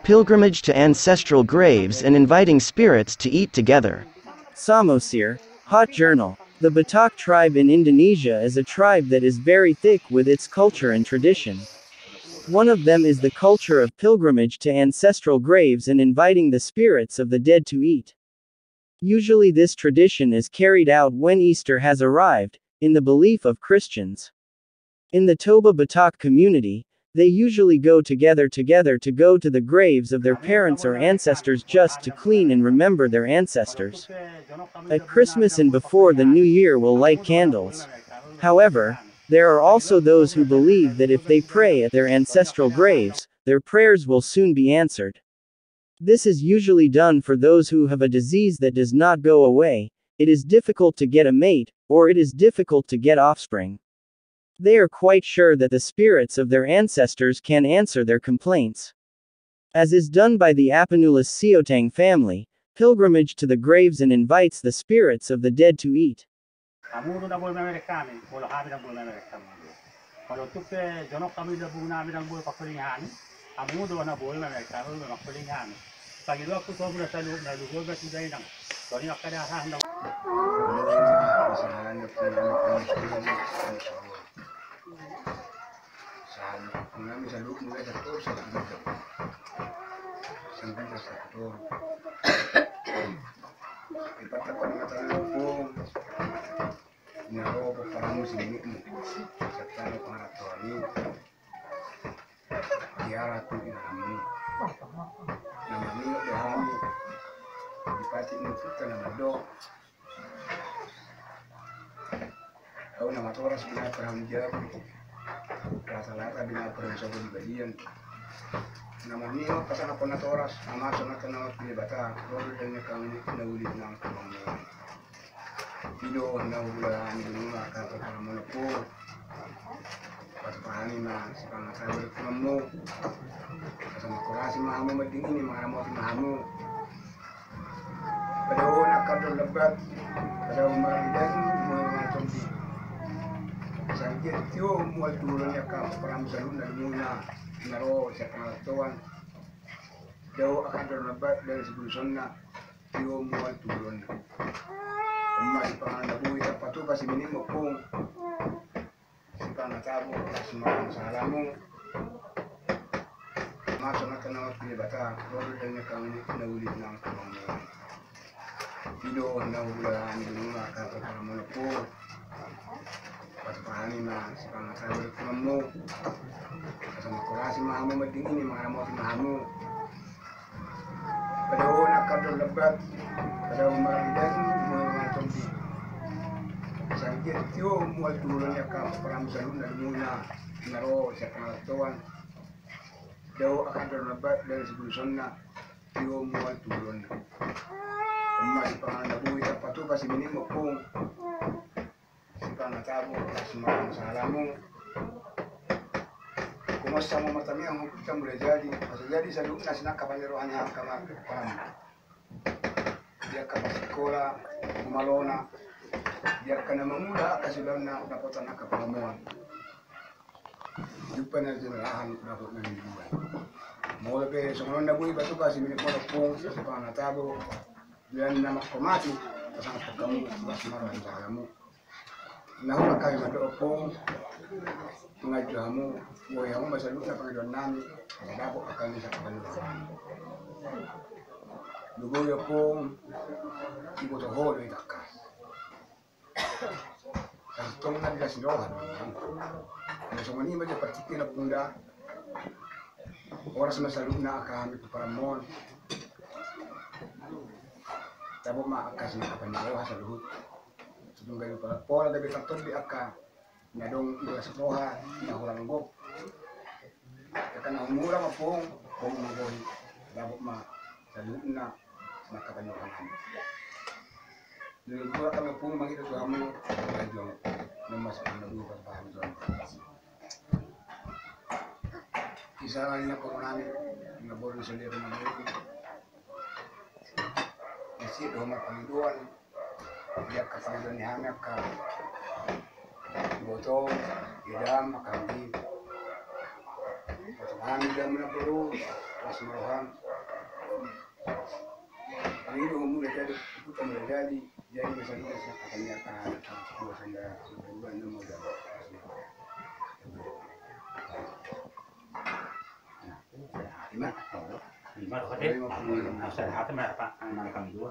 Pilgrimage to ancestral graves and inviting spirits to eat together. Samosir, Hot Journal. The Batak tribe in Indonesia is a tribe that is very thick with its culture and tradition. One of them is the culture of pilgrimage to ancestral graves and inviting the spirits of the dead to eat. Usually this tradition is carried out when Easter has arrived, in the belief of Christians. In the Toba Batak community, they usually go together to go to the graves of their parents or ancestors just to clean and remember their ancestors. At Christmas and before the New Year will light candles. However, there are also those who believe that if they pray at their ancestral graves, their prayers will soon be answered. This is usually done for those who have a disease that does not go away, it is difficult to get a mate, or it is difficult to get offspring. They are quite sure that the spirits of their ancestors can answer their complaints. As is done by the Apanulis Siotang family, pilgrimage to the graves and invites the spirits of the dead to eat. sih rumah panggilan dia ke panggilan hamnya ke botol idam makamdi kami idam na perlu pas meroham panggilan umur jadi kita menjadi jadi misalnya saya katanya kan biasanya bulan nomor dan lima katanya saya hati mereka anak kami dua